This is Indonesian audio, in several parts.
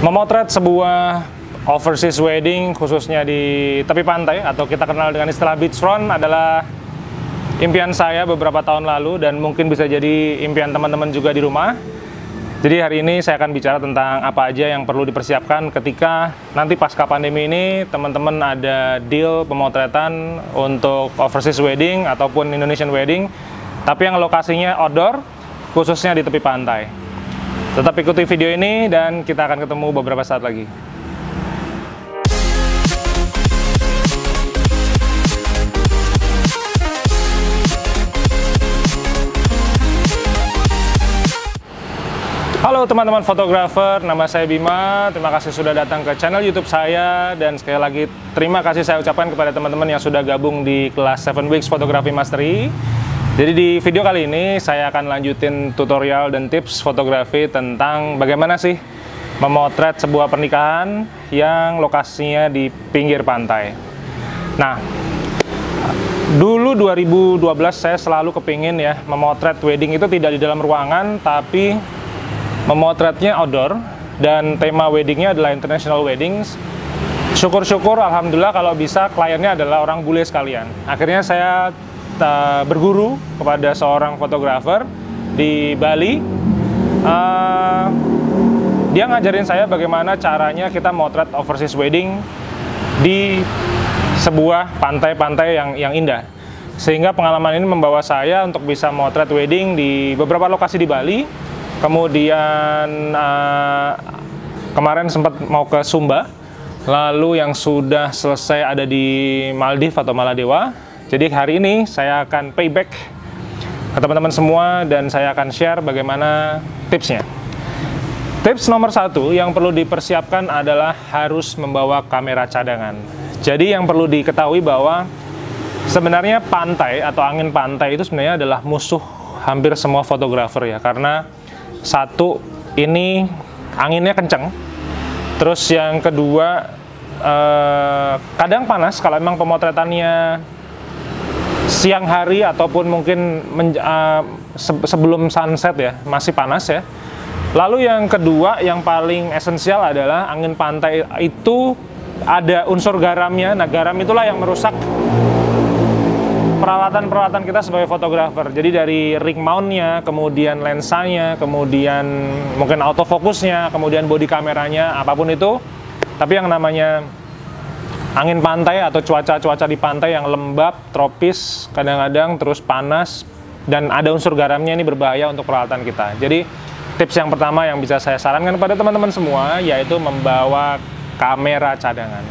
Memotret sebuah overseas wedding khususnya di tepi pantai atau kita kenal dengan istilah beachfront adalah impian saya beberapa tahun lalu dan mungkin bisa jadi impian teman-teman juga di rumah. Jadi hari ini saya akan bicara tentang apa aja yang perlu dipersiapkan ketika nanti pasca pandemi ini teman-teman ada deal pemotretan untuk overseas wedding ataupun Indonesian wedding, tapi yang lokasinya outdoor khususnya di tepi pantai. Tetap ikuti video ini dan kita akan ketemu beberapa saat lagi. Halo teman-teman fotografer, nama saya Bima. Terima kasih sudah datang ke channel YouTube saya. Dan sekali lagi terima kasih saya ucapkan kepada teman-teman yang sudah gabung di kelas 7 Weeks Photography Mastery. Jadi di video kali ini saya akan lanjutin tutorial dan tips fotografi tentang bagaimana sih memotret sebuah pernikahan yang lokasinya di pinggir pantai. Nah, dulu 2012 saya selalu kepingin ya memotret wedding itu tidak di dalam ruangan, tapi memotretnya outdoor, dan tema weddingnya adalah international weddings. Syukur-syukur alhamdulillah kalau bisa kliennya adalah orang bule sekalian. Akhirnya saya berguru kepada seorang fotografer di Bali. Dia ngajarin saya bagaimana caranya kita motret overseas wedding di sebuah pantai-pantai yang indah. Sehingga pengalaman ini membawa saya untuk bisa motret wedding di beberapa lokasi di Bali. Kemudian kemarin sempat mau ke Sumba, lalu yang sudah selesai ada di Maldives atau Maladewa. Jadi hari ini saya akan payback ke teman-teman semua dan saya akan share bagaimana tipsnya. Tips nomor 1 yang perlu dipersiapkan adalah harus membawa kamera cadangan. Jadi yang perlu diketahui bahwa sebenarnya pantai atau angin pantai itu sebenarnya adalah musuh hampir semua fotografer ya, karena satu, ini anginnya kenceng. Terus yang kedua, kadang panas kalau memang pemotretannya siang hari ataupun mungkin sebelum sunset ya, masih panas ya. Lalu yang kedua, yang paling esensial adalah angin pantai itu ada unsur garamnya. Nah, garam itulah yang merusak peralatan-peralatan kita sebagai fotografer. Jadi dari ring mount-nya, kemudian lensanya, kemudian mungkin autofokusnya, kemudian body kameranya, apapun itu. Tapi yang namanya angin pantai atau cuaca-cuaca di pantai yang lembab, tropis, kadang-kadang terus panas, dan ada unsur garamnya, ini berbahaya untuk peralatan kita. Jadi tips yang pertama yang bisa saya sarankan kepada teman-teman semua yaitu membawa kamera cadangan.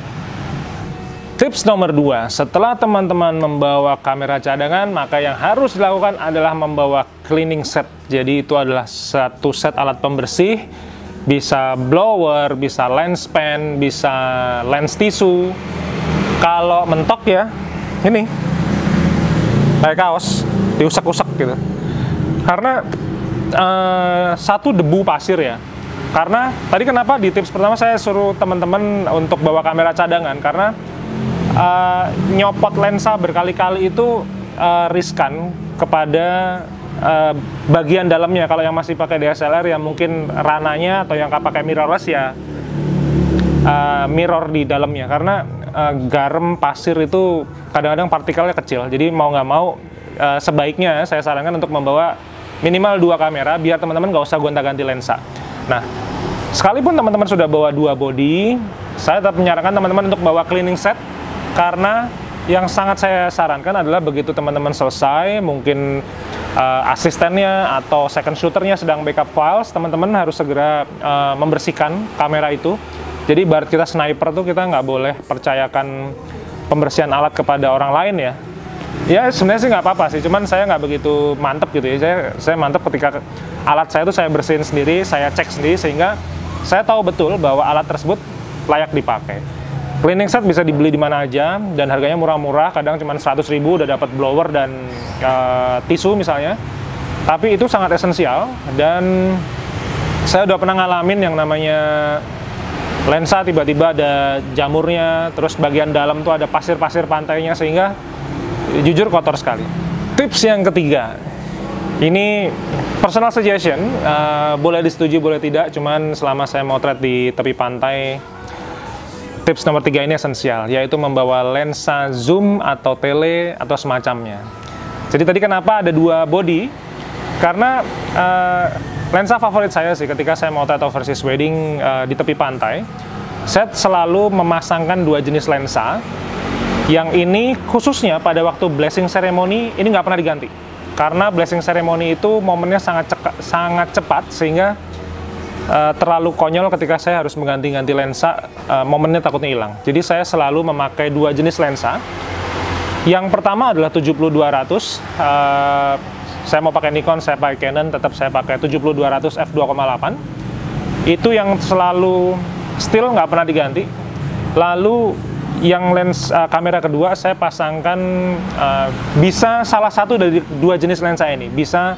Tips nomor 2, setelah teman-teman membawa kamera cadangan, maka yang harus dilakukan adalah membawa cleaning set. Jadi itu adalah satu set alat pembersih, bisa blower, bisa lens pen, bisa lens tisu. Kalau mentok ya, ini kayak kaos, diusak-usak gitu. Karena satu, debu pasir ya. Karena tadi kenapa di tips pertama saya suruh teman-teman untuk bawa kamera cadangan, karena nyopot lensa berkali-kali itu riskan kepada bagian dalamnya. Kalau yang masih pakai DSLR ya mungkin rananya, atau yang pakai mirrorless ya mirror di dalamnya, karena garam pasir itu kadang-kadang partikelnya kecil. Jadi mau nggak mau sebaiknya saya sarankan untuk membawa minimal 2 kamera biar teman-teman nggak usah gonta-ganti lensa. Nah, sekalipun teman-teman sudah bawa 2 body, saya tetap menyarankan teman-teman untuk bawa cleaning set, karena yang sangat saya sarankan adalah begitu teman-teman selesai, mungkin asistennya atau second shooternya sedang backup files, teman-teman harus segera membersihkan kamera itu. Jadi ibarat kita sniper tuh, kita nggak boleh percayakan pembersihan alat kepada orang lain ya. Ya sebenarnya sih nggak apa-apa sih, cuman saya nggak begitu mantep gitu ya. Saya mantep ketika alat saya tuh saya bersihin sendiri, saya cek sendiri, sehingga saya tahu betul bahwa alat tersebut layak dipakai. Cleaning set bisa dibeli di mana aja dan harganya murah-murah, kadang cuma 100.000 udah dapat blower dan tisu misalnya. Tapi itu sangat esensial, dan saya udah pernah ngalamin yang namanya lensa tiba-tiba ada jamurnya, terus bagian dalam tuh ada pasir-pasir pantainya, sehingga jujur kotor sekali. Tips yang ketiga, Ini personal suggestion, boleh disetujui boleh tidak, cuman selama saya motret di tepi pantai, tips nomor 3 ini esensial, yaitu membawa lensa zoom atau tele atau semacamnya. Jadi tadi kenapa ada 2 body? Karena lensa favorit saya sih ketika saya motret overseas wedding di tepi pantai, saya selalu memasangkan 2 jenis lensa. Yang ini khususnya pada waktu blessing ceremony ini nggak pernah diganti. Karena blessing ceremony itu momennya sangat cepat, sehingga terlalu konyol ketika saya harus mengganti-ganti lensa, momennya takutnya hilang. Jadi saya selalu memakai 2 jenis lensa. Yang pertama adalah 70-200. Saya mau pakai Nikon, saya pakai Canon, tetap saya pakai 70-200 f2,8. Itu yang selalu still nggak pernah diganti. Lalu yang kamera kedua saya pasangkan bisa salah satu dari 2 jenis lensa ini, bisa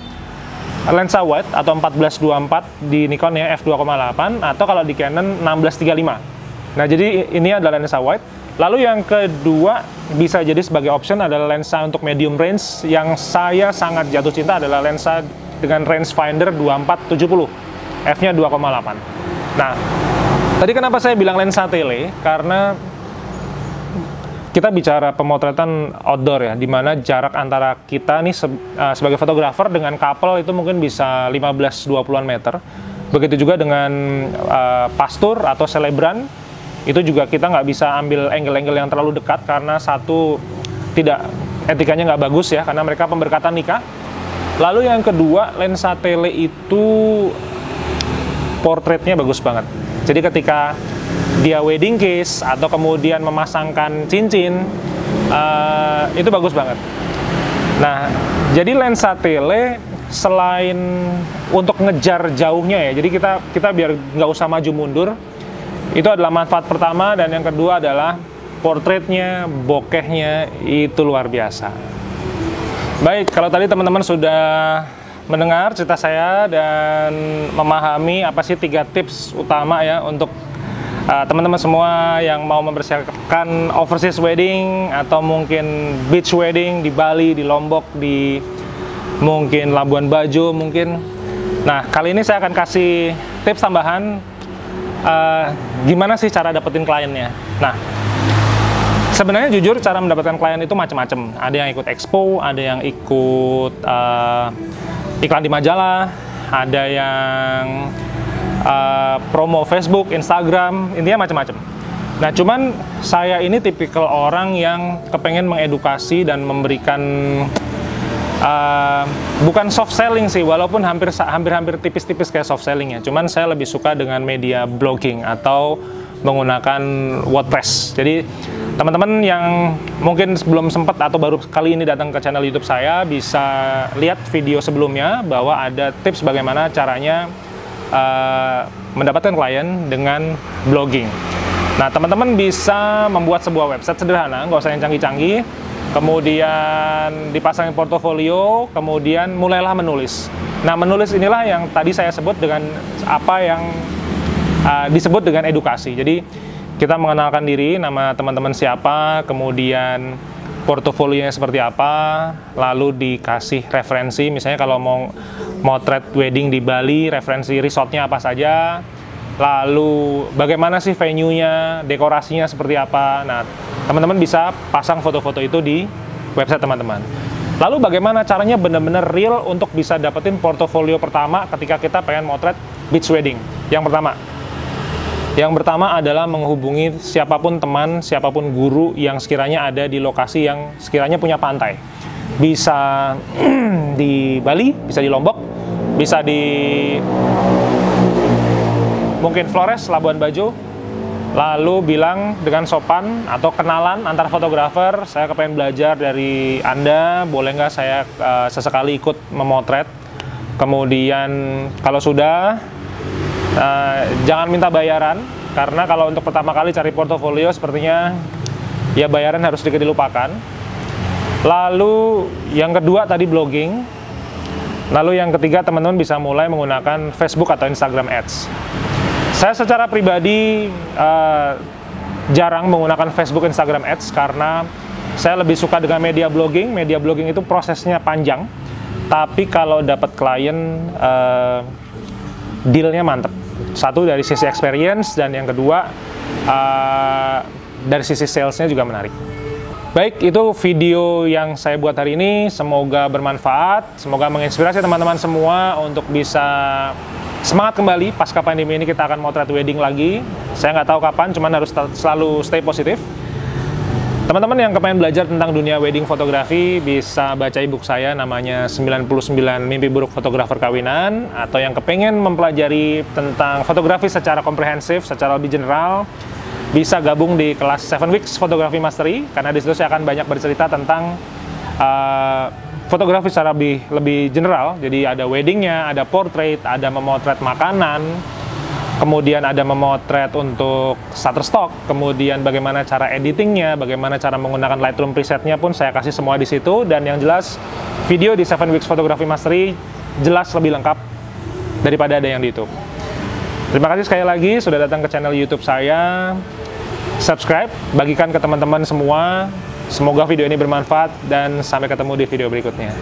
lensa wide atau 14-24 di Nikon ya f2,8, atau kalau di Canon 16-35. Nah, jadi ini adalah lensa wide. Lalu yang kedua bisa jadi sebagai option adalah lensa untuk medium range. Yang saya sangat jatuh cinta adalah lensa dengan rangefinder 24-70, f-nya 2,8. Nah, tadi kenapa saya bilang lensa tele? Karena kita bicara pemotretan outdoor ya, dimana jarak antara kita nih sebagai fotografer dengan couple itu mungkin bisa 15-20an meter. Begitu juga dengan pastor atau selebran, itu juga kita nggak bisa ambil angle-angle yang terlalu dekat karena satu, tidak, etikanya nggak bagus ya, karena mereka pemberkatan nikah. Lalu yang kedua, lensa tele itu portraitnya bagus banget. Jadi ketika dia wedding case atau kemudian memasangkan cincin, itu bagus banget. Nah, jadi lensa tele selain untuk ngejar jauhnya ya, jadi kita biar nggak usah maju mundur, itu adalah manfaat pertama. Dan yang kedua adalah portraitnya, bokehnya itu luar biasa. Baik, kalau tadi teman-teman sudah mendengar cerita saya dan memahami apa sih 3 tips utama ya untuk teman-teman semua yang mau mempersiapkan overseas wedding atau mungkin beach wedding di Bali, di Lombok, di mungkin Labuan Bajo mungkin. Nah, kali ini saya akan kasih tips tambahan gimana sih cara dapetin kliennya. Nah, sebenarnya jujur cara mendapatkan klien itu macam-macam. Ada yang ikut expo, ada yang ikut iklan di majalah, ada yang promo Facebook, Instagram, intinya macam-macam. Nah, cuman saya ini tipikal orang yang kepengen mengedukasi dan memberikan bukan soft selling sih, walaupun hampir tipis-tipis kayak soft selling ya. Cuman saya lebih suka dengan media blogging atau menggunakan WordPress. Jadi teman-teman yang mungkin belum sempat atau baru kali ini datang ke channel YouTube saya bisa lihat video sebelumnya bahwa ada tips bagaimana caranya mendapatkan klien dengan blogging. Nah, teman-teman bisa membuat sebuah website sederhana, nggak usah yang canggih-canggih, kemudian dipasangin portofolio, kemudian mulailah menulis. Nah, menulis inilah yang tadi saya sebut dengan apa yang disebut dengan edukasi. Jadi kita mengenalkan diri, nama teman-teman siapa, kemudian portofolionya seperti apa, lalu dikasih referensi, misalnya kalau mau motret wedding di Bali, referensi resortnya apa saja, lalu bagaimana sih venue-nya, dekorasinya seperti apa. Nah, teman-teman bisa pasang foto-foto itu di website teman-teman. Lalu bagaimana caranya benar-benar real untuk bisa dapetin portofolio pertama ketika kita pengen motret beach wedding. Yang pertama adalah menghubungi siapapun teman, siapapun guru yang sekiranya ada di lokasi yang sekiranya punya pantai. Bisa di Bali, bisa di Lombok, bisa di mungkin Flores, Labuan Bajo. Lalu bilang dengan sopan atau kenalan antar fotografer, saya kepengen belajar dari Anda, boleh nggak saya sesekali ikut memotret. Kemudian kalau sudah, jangan minta bayaran, karena kalau untuk pertama kali cari portofolio sepertinya ya bayaran harus sedikit dilupakan. Lalu yang kedua tadi blogging. Lalu yang ketiga teman-teman bisa mulai menggunakan Facebook atau Instagram Ads. Saya secara pribadi jarang menggunakan Facebook, Instagram Ads karena saya lebih suka dengan media blogging. Media blogging itu prosesnya panjang. tapi kalau dapat klien dealnya mantep. Satu dari sisi experience, dan yang kedua dari sisi salesnya juga menarik. Baik, itu video yang saya buat hari ini. Semoga bermanfaat, semoga menginspirasi teman-teman semua untuk bisa semangat kembali. Pasca pandemi ini kita akan motret wedding lagi. Saya nggak tahu kapan, cuman harus selalu stay positif. Teman-teman yang kepengen belajar tentang dunia wedding fotografi bisa baca ebook saya, namanya 99 Mimpi Buruk Fotografer Kawinan, atau yang kepengen mempelajari tentang fotografi secara komprehensif, secara lebih general, bisa gabung di kelas 7 Weeks Photography Mastery, karena di situ saya akan banyak bercerita tentang fotografi secara lebih general. Jadi ada weddingnya, ada portrait, ada memotret makanan, kemudian ada memotret untuk Shutterstock, kemudian bagaimana cara editingnya, bagaimana cara menggunakan Lightroom presetnya pun saya kasih semua di situ. Dan yang jelas video di 7 Weeks Photography Mastery jelas lebih lengkap daripada ada yang di YouTube. Terima kasih sekali lagi sudah datang ke channel YouTube saya. Subscribe, bagikan ke teman-teman semua. Semoga video ini bermanfaat dan sampai ketemu di video berikutnya.